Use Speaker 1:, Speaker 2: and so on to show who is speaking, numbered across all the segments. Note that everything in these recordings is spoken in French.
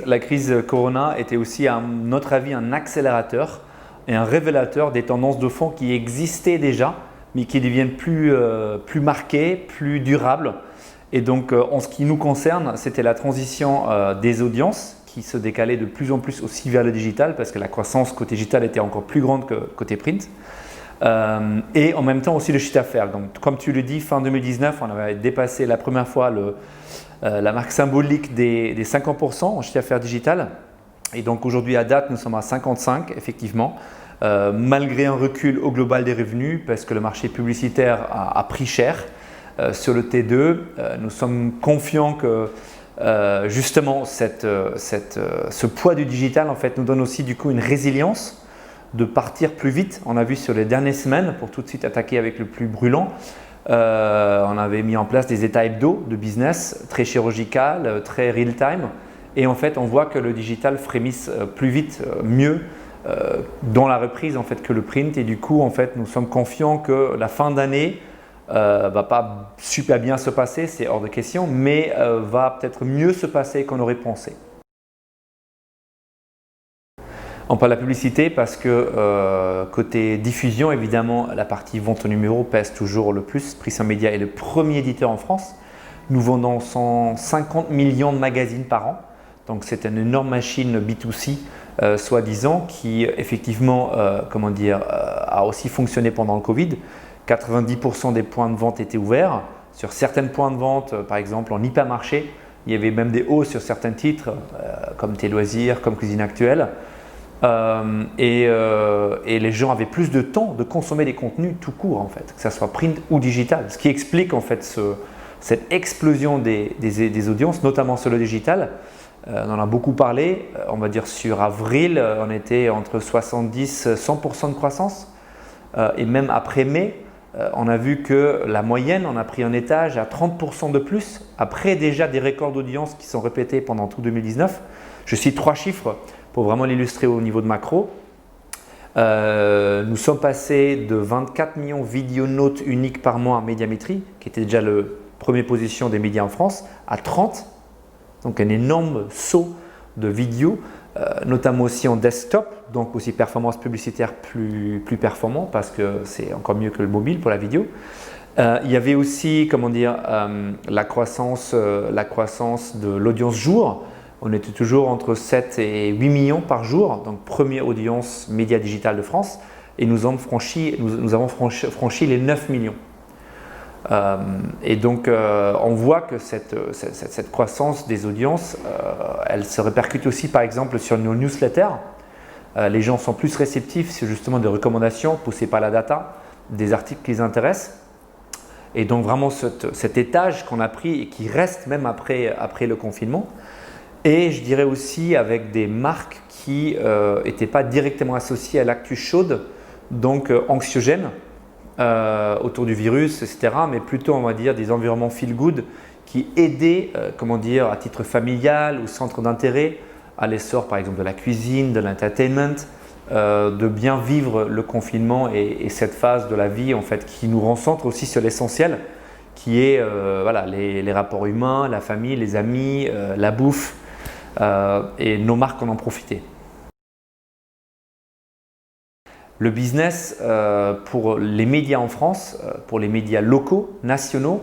Speaker 1: La crise Corona était aussi, à notre avis, un accélérateur et un révélateur des tendances de fond qui existaient déjà, mais qui deviennent plus marquées, plus durables. Et donc, en ce qui nous concerne, c'était la transition des audiences qui se décalait de plus en plus aussi vers le digital parce que la croissance côté digital était encore plus grande que côté print. Et en même temps aussi le chiffre d'affaires. Donc, comme tu le dis, fin 2019, on avait dépassé la première fois la marque symbolique des 50% en chiffre d'affaires digital. Et donc aujourd'hui à date, nous sommes à 55 effectivement, malgré un recul au global des revenus parce que le marché publicitaire a pris cher sur le T2. Nous sommes confiants que justement ce poids du digital en fait nous donne aussi du coup une résilience de partir plus vite. On a vu sur les dernières semaines pour tout de suite attaquer avec le plus brûlant. On avait mis en place des états hebdo de business très chirurgical, très real time et en fait on voit que le digital frémisse plus vite, mieux dans la reprise en fait que le print et du coup en fait nous sommes confiants que la fin d'année va pas super bien se passer, c'est hors de question, mais va peut-être mieux se passer qu'on aurait pensé. On parle de la publicité parce que côté diffusion, évidemment, la partie vente au numéro pèse toujours le plus. Prisma Media est le premier éditeur en France. Nous vendons 150 millions de magazines par an. Donc c'est une énorme machine B2C, soi-disant, qui effectivement a aussi fonctionné pendant le Covid. 90% des points de vente étaient ouverts. Sur certains points de vente, par exemple en hypermarché, il y avait même des hausses sur certains titres comme Tes Loisirs, comme Cuisine Actuelle. Et les gens avaient plus de temps de consommer des contenus tout court en fait, que ce soit print ou digital. Ce qui explique en fait cette explosion des audiences, notamment sur le digital. On en a beaucoup parlé, on va dire sur avril, on était entre 70-100% de croissance. Et même après mai, on a vu que la moyenne, on a pris un étage à 30% de plus, après déjà des records d'audience qui sont répétés pendant tout 2019. Je cite 3 chiffres pour vraiment l'illustrer au niveau de macro. Nous sommes passés de 24 millions de vidéonautes uniques par mois à Médiamétrie, qui était déjà la première position des médias en France, à 30. Donc un énorme saut de vidéos, notamment aussi en desktop, donc aussi performance publicitaire plus performant parce que c'est encore mieux que le mobile pour la vidéo. Il y avait aussi la croissance de l'audience jour. On était toujours entre 7 et 8 millions par jour, donc première audience média digital de France et nous avons franchi les 9 millions. Et donc on voit que cette croissance des audiences, elle se répercute aussi par exemple sur nos newsletters. Les gens sont plus réceptifs sur justement des recommandations poussées par la data, des articles qui les intéressent. Et donc vraiment cet étage qu'on a pris et qui reste même après le confinement. Et je dirais aussi avec des marques qui n'étaient pas directement associées à l'actu chaude, donc anxiogènes autour du virus, etc. Mais plutôt on va dire des environnements feel good qui aidaient à titre familial ou centre d'intérêt à l'essor par exemple de la cuisine, de l'entertainment, de bien vivre le confinement et cette phase de la vie en fait qui nous recentre aussi sur l'essentiel qui est les rapports humains, la famille, les amis, la bouffe. Et nos marques en ont profité. Le business pour les médias en France, pour les médias locaux, nationaux,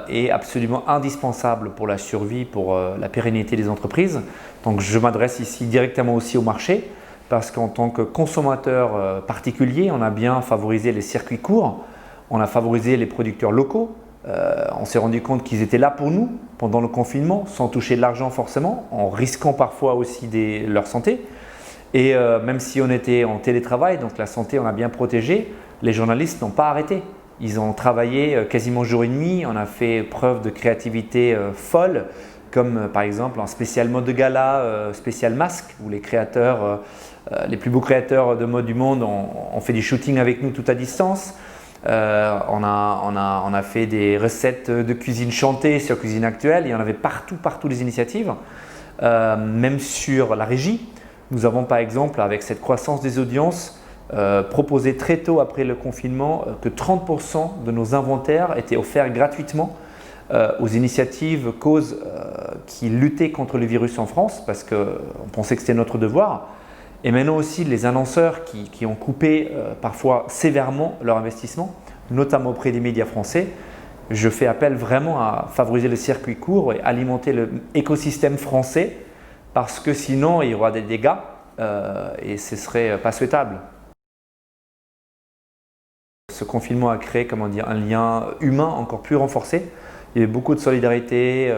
Speaker 1: est absolument indispensable pour la survie, pour la pérennité des entreprises. Donc je m'adresse ici directement aussi au marché parce qu'en tant que consommateur particulier, on a bien favorisé les circuits courts, on a favorisé les producteurs locaux. On s'est rendu compte qu'ils étaient là pour nous pendant le confinement sans toucher de l'argent forcément, en risquant parfois aussi leur santé. Et même si on était en télétravail, donc la santé on a bien protégé, les journalistes n'ont pas arrêté. Ils ont travaillé quasiment jour et nuit, on a fait preuve de créativité folle, comme par exemple un spécial mode de gala, spécial masque, où les créateurs, les plus beaux créateurs de mode du monde ont fait du shooting avec nous tout à distance. On a fait des recettes de cuisine chantées sur Cuisine Actuelle, il y en avait partout des initiatives, même sur la régie. Nous avons par exemple, avec cette croissance des audiences, proposé très tôt après le confinement que 30% de nos inventaires étaient offerts gratuitement aux initiatives, causes qui luttaient contre le virus en France parce qu'on pensait que c'était notre devoir. Et maintenant aussi les annonceurs qui ont coupé parfois sévèrement leur investissement, notamment auprès des médias français. Je fais appel vraiment à favoriser le circuit court et alimenter l'écosystème français parce que sinon il y aura des dégâts et ce ne serait pas souhaitable. Ce confinement a créé un lien humain encore plus renforcé. Il y avait beaucoup de solidarité,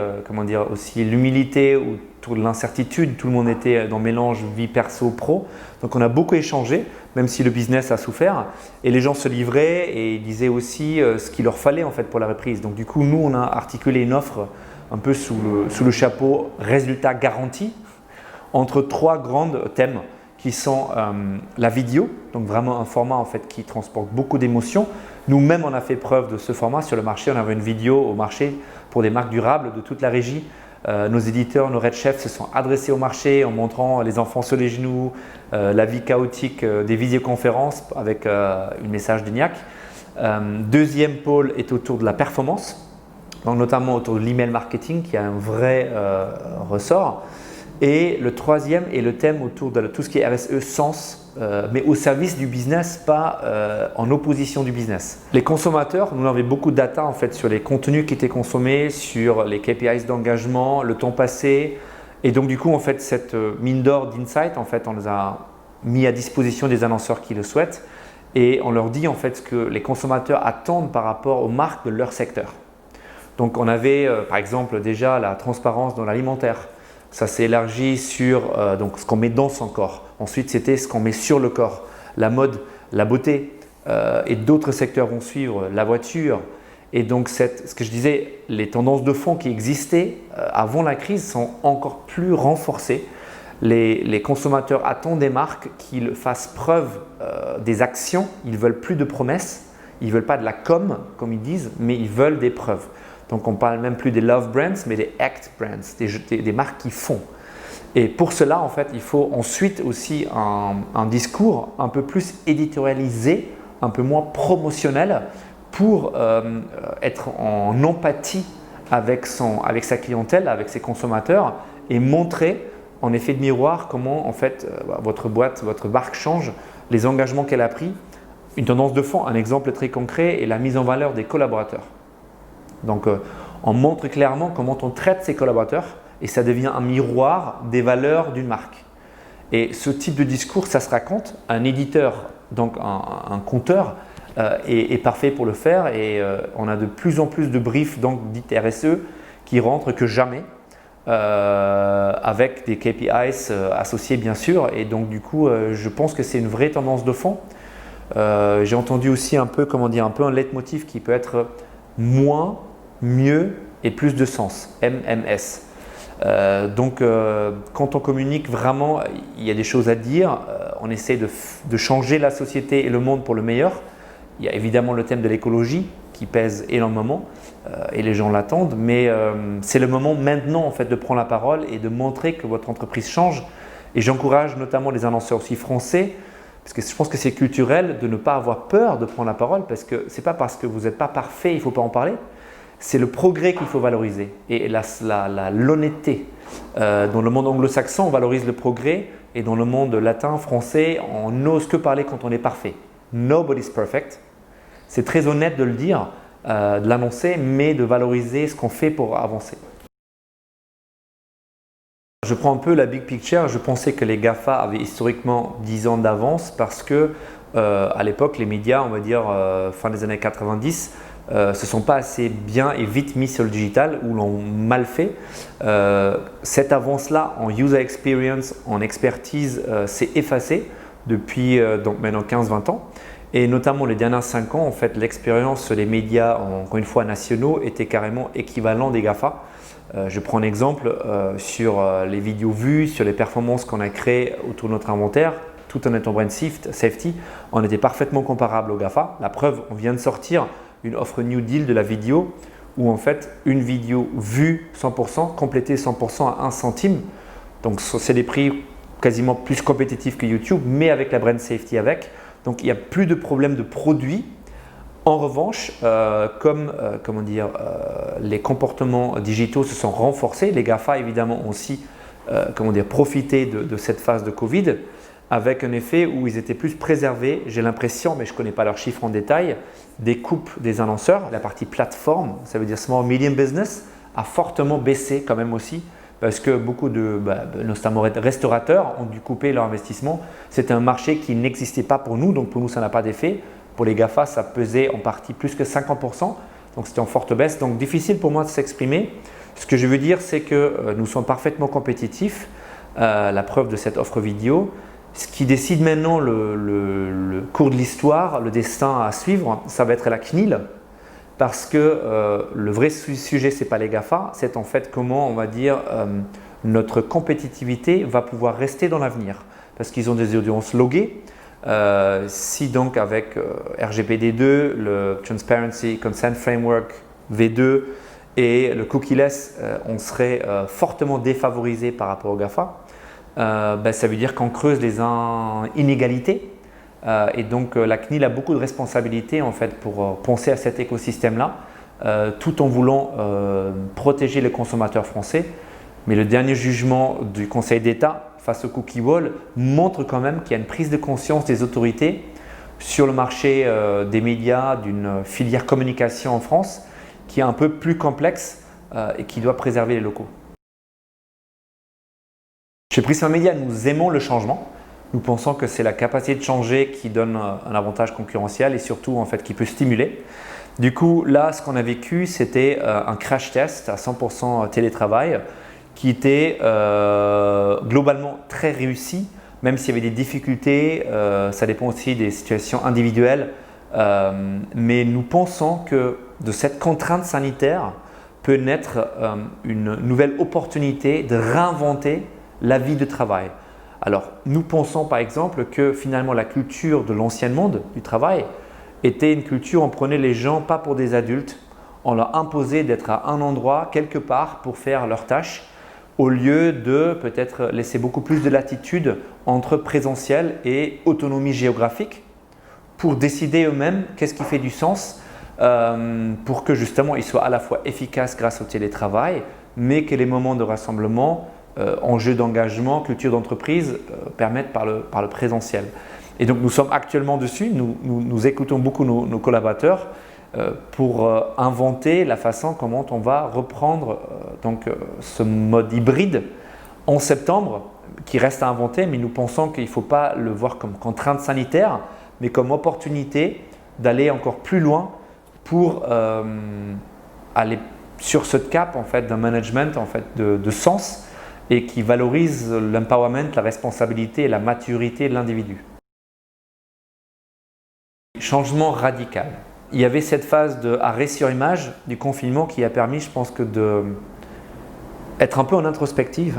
Speaker 1: aussi l'humilité autour de l'incertitude. Tout le monde était dans le mélange vie perso-pro. Donc on a beaucoup échangé, même si le business a souffert. Et les gens se livraient et ils disaient aussi ce qu'il leur fallait en fait pour la reprise. Donc du coup, nous, on a articulé une offre un peu sous le chapeau résultat garanti entre 3 grands thèmes qui sont la vidéo, donc vraiment un format en fait qui transporte beaucoup d'émotions. Nous-mêmes, on a fait preuve de ce format sur le marché. On avait une vidéo au marché pour des marques durables de toute la régie. Nos éditeurs, nos Red Chefs se sont adressés au marché en montrant les enfants sur les genoux, la vie chaotique des visioconférences avec un message d'Ignac. Deuxième pôle est autour de la performance, donc notamment autour de l'email marketing qui a un vrai ressort. Et le troisième est le thème autour de tout ce qui est RSE, sens, mais au service du business, pas en opposition du business. Les consommateurs, nous avons beaucoup de data en fait sur les contenus qui étaient consommés, sur les KPIs d'engagement, le temps passé. Et donc du coup, en fait, cette mine d'or d'insight, en fait, on les a mis à disposition des annonceurs qui le souhaitent. Et on leur dit en fait ce que les consommateurs attendent par rapport aux marques de leur secteur. Donc on avait par exemple déjà la transparence dans l'alimentaire. Ça s'est élargi sur donc ce qu'on met dans son corps. Ensuite, c'était ce qu'on met sur le corps, la mode, la beauté. Et d'autres secteurs vont suivre, la voiture. Et donc, ce que je disais, les tendances de fond qui existaient avant la crise sont encore plus renforcées. Les consommateurs attendent des marques qu'ils fassent preuve des actions. Ils ne veulent plus de promesses. Ils ne veulent pas de la com, comme ils disent, mais ils veulent des preuves. Donc, on ne parle même plus des love brands, mais des act brands, des marques qui font. Et pour cela, en fait, il faut ensuite aussi un discours un peu plus éditorialisé, un peu moins promotionnel pour être en empathie avec sa clientèle, avec ses consommateurs et montrer en effet de miroir comment en fait votre boîte, votre marque change, les engagements qu'elle a pris. Une tendance de fond, un exemple très concret est la mise en valeur des collaborateurs. Donc, on montre clairement comment on traite ses collaborateurs et ça devient un miroir des valeurs d'une marque. Et ce type de discours, ça se raconte. Un éditeur, donc un conteur, est parfait pour le faire et on a de plus en plus de briefs dits RSE qui rentrent que jamais avec des KPIs associés bien sûr. Et donc du coup, je pense que c'est une vraie tendance de fond. J'ai entendu aussi un peu un leitmotiv qui peut être moins, mieux et plus de sens, MMS. Donc, quand on communique vraiment, il y a des choses à dire. On essaie de changer la société et le monde pour le meilleur. Il y a évidemment le thème de l'écologie qui pèse énormément et les gens l'attendent. Mais c'est le moment maintenant en fait, de prendre la parole et de montrer que votre entreprise change. Et j'encourage notamment les annonceurs aussi français, parce que je pense que c'est culturel de ne pas avoir peur de prendre la parole, parce que ce n'est pas parce que vous n'êtes pas parfait, il ne faut pas en parler. C'est le progrès qu'il faut valoriser et l'honnêteté. Dans le monde anglo-saxon, on valorise le progrès et dans le monde latin, français, on n'ose que parler quand on est parfait. Nobody's perfect. C'est très honnête de le dire, de l'annoncer, mais de valoriser ce qu'on fait pour avancer. Je prends un peu la big picture. Je pensais que les GAFA avaient historiquement 10 ans d'avance parce que à l'époque, les médias, on va dire fin des années 90, se sont pas assez bien et vite mis sur le digital ou l'ont mal fait. Cette avance-là en user experience, en expertise, s'est effacée depuis donc maintenant 15-20 ans. Et notamment les dernières 5 ans, en fait, l'expérience sur les médias, encore une fois nationaux, était carrément équivalent des GAFA. Je prends un exemple sur les vidéos vues, sur les performances qu'on a créées autour de notre inventaire, tout en étant brand safety, on était parfaitement comparable aux GAFA. La preuve, on vient de sortir une offre New Deal de la vidéo où en fait une vidéo vue 100%, complétée 100% à 1 centime. Donc c'est des prix quasiment plus compétitifs que YouTube, mais avec la brand safety avec. Donc il n'y a plus de problème de produit En revanche, les comportements digitaux se sont renforcés, les GAFA évidemment ont aussi profité de cette phase de Covid, avec un effet où ils étaient plus préservés, j'ai l'impression, mais je ne connais pas leurs chiffres en détail, des coupes des annonceurs. La partie plateforme, ça veut dire small medium business, a fortement baissé quand même aussi, parce que beaucoup notamment restaurateurs ont dû couper leur investissement. C'était un marché qui n'existait pas pour nous, donc pour nous ça n'a pas d'effet. Pour les GAFA, ça pesait en partie plus que 50%, donc c'était en forte baisse. Donc difficile pour moi de s'exprimer. Ce que je veux dire, c'est que nous sommes parfaitement compétitifs, la preuve de cette offre vidéo. Ce qui décide maintenant le cours de l'histoire, le destin à suivre, ça va être la CNIL, parce que le vrai sujet, ce n'est pas les GAFA, c'est en fait comment on va dire notre compétitivité va pouvoir rester dans l'avenir, parce qu'ils ont des audiences loguées. Si donc avec RGPD2, le Transparency Consent Framework V2 et le cookie-less, on serait fortement défavorisé par rapport aux GAFA, ça veut dire qu'on creuse les inégalités et donc la CNIL a beaucoup de responsabilités en fait pour penser à cet écosystème-là tout en voulant protéger les consommateurs français. Mais le dernier jugement du Conseil d'État face au cookie wall montre quand même qu'il y a une prise de conscience des autorités sur le marché des médias, d'une filière communication en France qui est un peu plus complexe et qui doit préserver les locaux. Chez Prisma Media, nous aimons le changement. Nous pensons que c'est la capacité de changer qui donne un avantage concurrentiel et surtout en fait qui peut stimuler. Du coup, là, ce qu'on a vécu, c'était un crash test à 100% télétravail qui était globalement très réussi, même s'il y avait des difficultés, ça dépend aussi des situations individuelles. Mais nous pensons que de cette contrainte sanitaire peut naître une nouvelle opportunité de réinventer la vie de travail. Alors, nous pensons par exemple que finalement la culture de l'ancien monde du travail était une culture où on prenait les gens pas pour des adultes, on leur imposait d'être à un endroit quelque part pour faire leurs tâches, au lieu de peut-être laisser beaucoup plus de latitude entre présentiel et autonomie géographique pour décider eux-mêmes qu'est-ce qui fait du sens pour que justement ils soient à la fois efficaces grâce au télétravail, mais que les moments de rassemblement, enjeux d'engagement, culture d'entreprise permettent par le présentiel. Et donc nous sommes actuellement dessus, nous écoutons beaucoup nos collaborateurs pour inventer la façon comment on va reprendre ce mode hybride en septembre qui reste à inventer, mais nous pensons qu'il ne faut pas le voir comme contrainte sanitaire, mais comme opportunité d'aller encore plus loin pour aller sur ce cap en fait, d'un management en fait, de sens et qui valorise l'empowerment, la responsabilité et la maturité de l'individu. Changement radical. Il y avait cette phase d'arrêt sur image du confinement qui a permis, je pense, d'être un peu en introspective,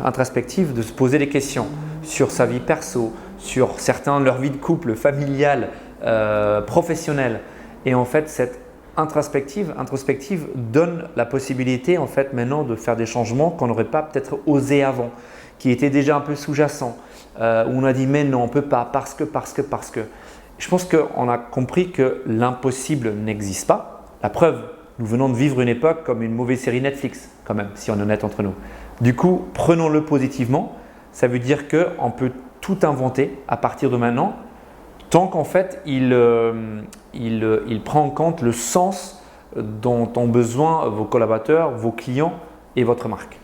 Speaker 1: de se poser des questions sur sa vie perso, sur certains, leur vie de couple, familiale, professionnelle. Et en fait, cette introspective donne la possibilité en fait maintenant de faire des changements qu'on n'aurait pas peut-être osé avant, qui étaient déjà un peu sous-jacents, où on a dit mais non, on ne peut pas parce que. Je pense qu'on a compris que l'impossible n'existe pas. La preuve, nous venons de vivre une époque comme une mauvaise série Netflix quand même, si on est honnête entre nous. Du coup, prenons-le positivement. Ça veut dire qu'on peut tout inventer à partir de maintenant, tant qu'en fait il prend en compte le sens dont ont besoin vos collaborateurs, vos clients et votre marque.